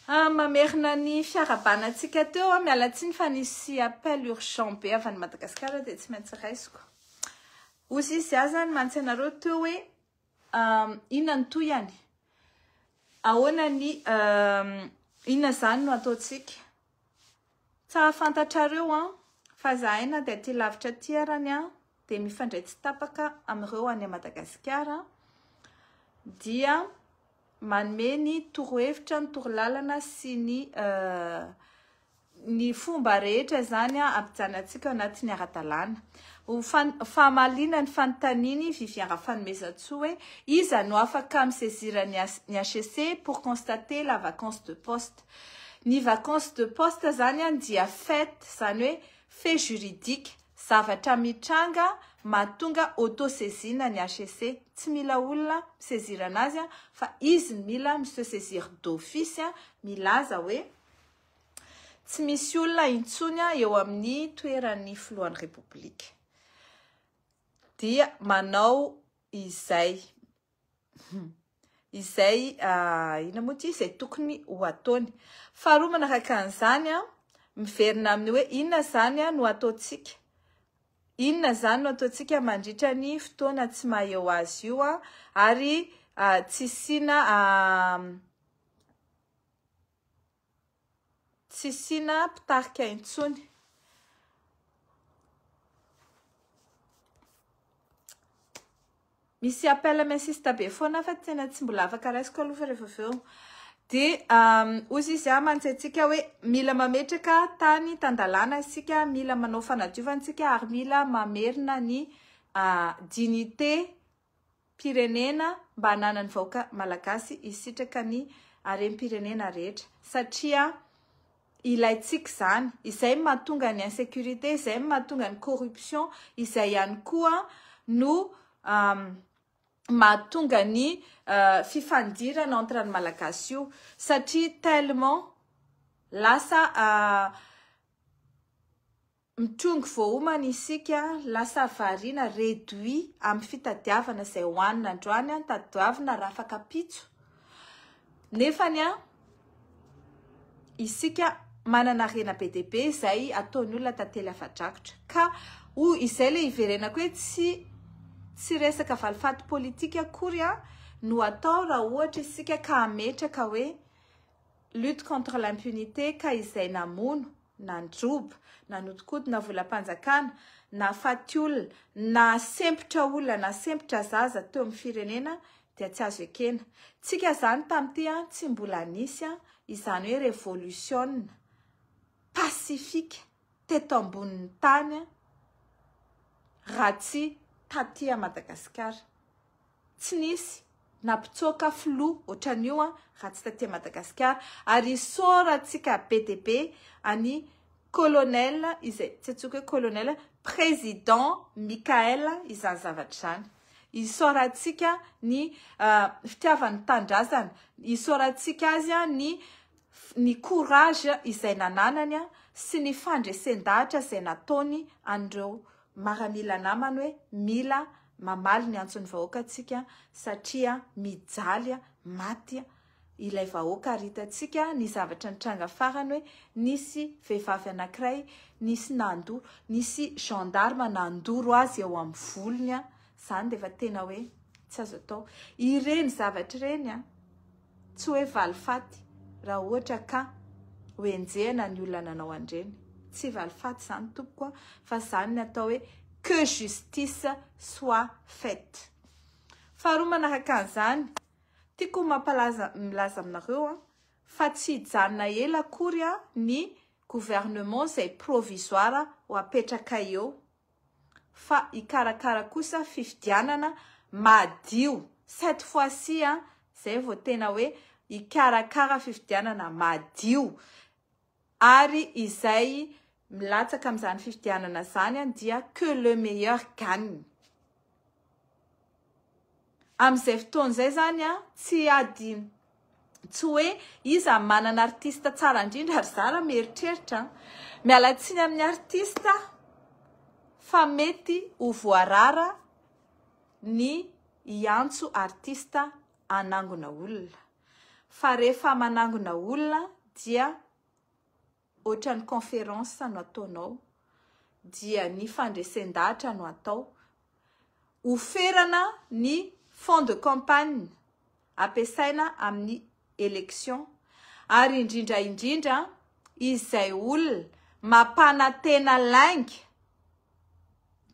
Mamerina ny fiarabanantsika teo mialatsiny fa nisy appel urgent be avy any Madagasikara dia tsy maintsy raisiko. Ozy izy azany mantsenareo teo hoe inona ny toyany. Ahoana ny inona zany no ataotsika. Tsa fantatrareo fa zahaina dia aty lavitra ty arany dia mifandray tsy tapaka amin'ireo any Madagasikara dia manome ny torohevitra ny torolalana sy ny fomba rehetra zany ampijanontsika anatin'ny ara-dalàna. Fahamalina ny fanontaniany Viviane Rafanomezantsoa hoe iza no afaka misaisira ny HCC pour constater la vacance de poste. Ny vacance de poste zany dia fait zany hoe fait juridique zavatra mitranga mahatonga autosaisine ny HCC. Tsy mila olona misaisira anazy fa izy mila misaisir d'office milaza hoe tsy misy olona intsony eo amin'ny toeran'ny filohan'ny Repoblika. Dia manao izay ina moa ty izay tokony ho ataony. Faharoa manaraka an'izany miverina amin'ny hoe inona zany no ataotsika. Inona zany no ataotsika mandritra ny fotoana tsy maheo azy io ary tsy sina pitarika intsony. Misy appel mensista be foana fa tena tsy mbola afaka raisiko aloha rehefa aveo. Dia ozy izy mantsetsika hoe mila mametraka tany tandalàna isika, mila manao fanadiovantsika ary mila mamerina ny dignité pirenena mba hananany vahoaka malagasy isitraka ny harem-pirenena rehetra. Satria ilaitsika zany, izay mahatonga ny insécurité, izay mahatonga ny corruption, izay ihany koa no mahatonga ny fifandirana entre ny malagasy io. Satria tellement lasa mitrongo voaomana isika, lasa variana réduit amin'ny fitadiavana izay hoanina androany, tadiavina raha afaka pitso. Nefany isika manana rena be dia be izay ataony olona tantely afa-drakotra. Ka izay le iverenako hoe tsy resaka valifaty politika akory no atao raha ohatra isika ka ametraka hoe lutte contre l'impunité ka izay namono, nandroba, nanodikodina volam-panjakana, nafaty olona, nasempotra olona, nasempotra zaza teo amin'ny firenena dia tsy azo ekena. Tsika zany tamin'ity tsy mbola nisy izany hoe révolution pacifique teto ambonin'ny tany raha tsy taty Madagasikara. Tsy nisy nampitsoaka filoha ohatran'io raha tsy taty Madagasikara ary isaorantsika be dia be any colonel izay tsy atsoka hoe colonel président Mikael izany zavatra zany. Isaorantsika ny fitiavany tandrazana, isaorantsika azy ny courage izay nananany sy ny fandresen-dahatra izay nataony andreo maramila namany hoe mila mamaly ny antson'ny vahoaka atsika satria mijaly maty ilay vahoaka ary hitantsika ny zavatra nitranga farany hoe nisy vehivavy anankiray nisy gendarme nandoro azy eo amin'ny volony zany dia efa tena hoe tsy azo atao. Ireny zavatra ireny tsy hoe valifaty raha ohatra ka hoenjehana ny olona nanao andreny. Tsy valifaty zany tompoko fa zany ny atao hoe que justice soit faite. Faharoa manaraka an'izany tiako milaza aminareo fa tsy hijanona ela akory ny gouvernement izay provisoire ho apetraka eo fa hikarakara kosa fifidianana madio. Cette fois-ci zay vao tena hoe hikarakara fifidianana madio ary izay milatsaka amin'izany fifidianana zany dia que le meilleur gagne. Amin'izay fotoan'izay zany tsy ady tsy hoe iza manana artiste tsara indrindra ary zara mieritreritra mialatsiny amin'ny artiste fa mety ho voarara ny hiantso artiste anangona olona. Fa rehefa manangona olona dia ohatrany conférence no ataonao, dia ny fandresen-dahatra no atao, oferana ny fond de campagne ampiasaina amin'ny élection, ary indrindra izay olona mampanantena lainga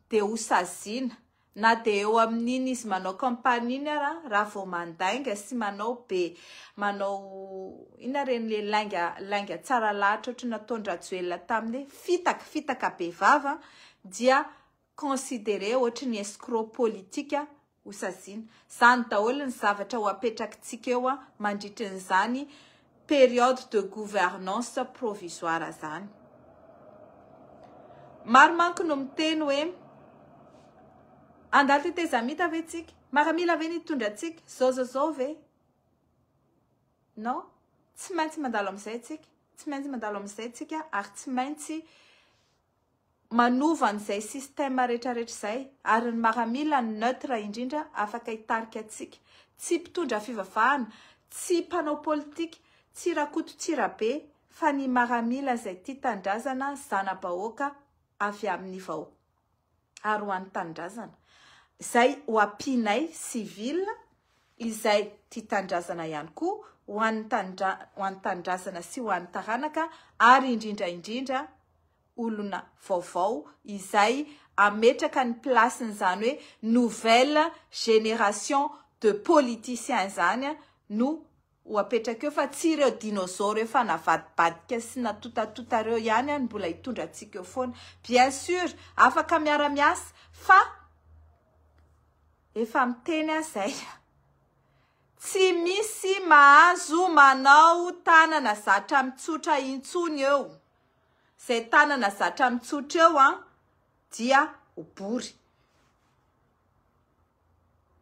de ho saziana, na de eo amin'iny izy manao campagne iny raha vao mandainga sy manao ina reny le lainga tsara lahatra ohatry nataony Rajoelina taminy fitaka be vava, dia considéré ohatry ny escroc politika ho saziana. Zany daholo ny zavatra ho apetrakitsika eo mandritra n'izany période de gouvernance provisoire zany. Maro manko no miteny hoe andalo tetezamita ve tsika, maramila ve nitondra tsika zao ve? Non, tsy maintsy mandalo amin'izay tsika, ary tsy maintsy manova an'izay système rehetrarehetra izay, ary ny maramila neutre indrindra afaka hitarika atsika, tsy mpitondra fivavahana, tsy mpanao politika, tsy rakoto tsirabe, fa ny maramila izay tia tandrazana zana-bahoaka avy amin'ny vahoaka ary ho an'ny tandrazana. Izay ho ampinay civil izay tia tandrazana ihany koa, ho an'ny tandrazana sy ho an'ny taranaka, ary indrindra olona vaovao izay ametraka ny placen'izany hoe nouvelle génération de politiciens zany no ho apetraka eo, fa tsy ireo dinosaures efa navadibadika sy natotatota reo ihany ny mbola hitondra antsika eo foana. Bien sûr afaka miara-miasa, fa efa miteny azay, tsy misy mahazo manao tanana zatra mitsotra intsony eo. Zay tanana zatra mitsotra eo dia ho bory,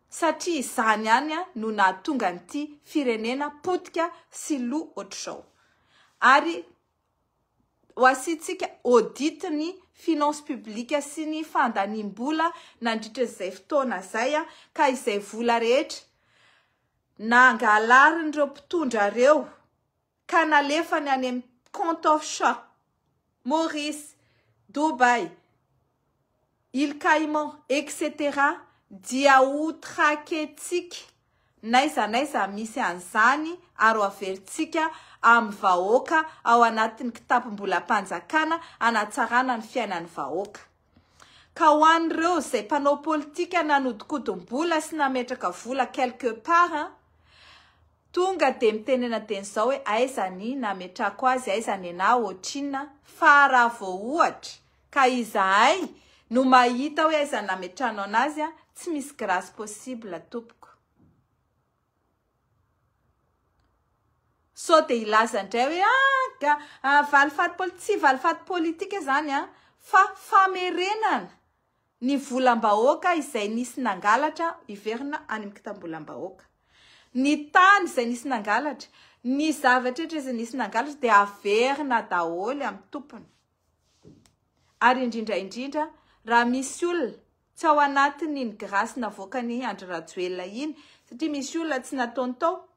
satria izany ihany no nahatonga an'ity firenena potika sy lo ohatr'izao. Ary ho asitsika audit ny finance publique sy ny fandanim-bola nandritra izay fotoana zay, ka izay vola rehetra nangalarin'ireo mpitondra reo ka nalefany any amin'ny compte offshore, Maurice, Dubai, Île Caïman, etc. dia ho traquetsika naiza misy an'izany, ary ho averintsika amin'ny vahoaka ao anatin'ny kitapom-bolam-panjakana hanatsarana ny fiainan'ny vahoaka. Ka ho an'ireo izay mpanao politika nanodikodim-bola sy nametraka vola quelque part, tonga de mitenena teny zao hoe aiza ny nametrako azy, aiza ny ana ohatrinona, fa raha vao ohatra ka izahay no mahita hoe aiza nametrano anazy, tsy misy grâce possible tompoko. So de ilaza indray hoe valifaty politika zany, fa famerenana ny volam-bahoaka izay nisy nangalatra iverina any amin'ny kitam-bolam-bahoaka. Ny tany izay nisy nangalatra, ny zavatra izay nisy nangalatra dia averina daholo amin'ny tompony. Ary indrindra raha misy olona tsy ao anatiny ny grâce navoakany Andry Rajoelina iny, satria misy olona tsy nataony tao,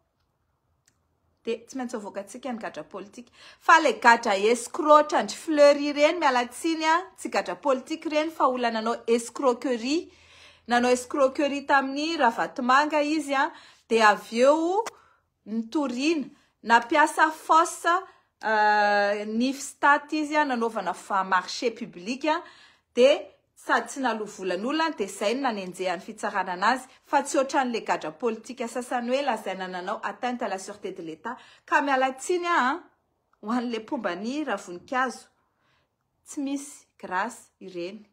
de tsy maintsy avoakantsika ny gadra politika. Fa le gadra escroc Andry Fleury ireny mialatsiny, tsy gadra politika ireny, fa olona nanao escroquerie tamin'ny Ravatomanga izy, de aveo nitoriana napiasa fausse Nifstat izy, nanaovana marché public, de sady tsy nalovolan'olona, de zay nanenjehany fitsarana anazy, fa tsy ohatran'le gadra politika sasany hoe lazaina nanao atteinte à la sûreté de l'État. Ka mialatsiny ho an'le pombany Ravonikazo, tsy misy grâce ireny.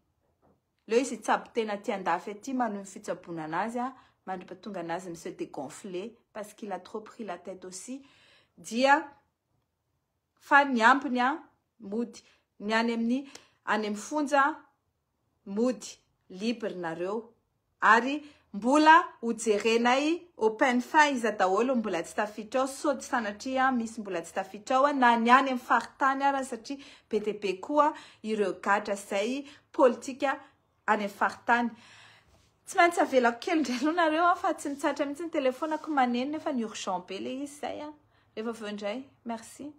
Leo izy tsabo tena tiandafy aty manohy fitsaboana anazy, mandripatonga anazy me se dégonfler parce qu'il a trop pris la tête aussi, dia fa ny ampiny mody, ny any amin'ny fonja mody, libre nareo, ary mbola hojerenay open fin iza daholo mbola tsy tafiditra ao, so di sanatria misy mbola tsy tafiditra ao, na ny any amin'ny faritany ara, satria be de be koa ireo gadra zay politika any amin'ny faritany. Tsy maintsy avelako kely indray aloha nareo, fa tsy nitsatra mihitsy ny telefonako maneno nefa ny urgent be le izy zay. Rehefa aveo indray, merci.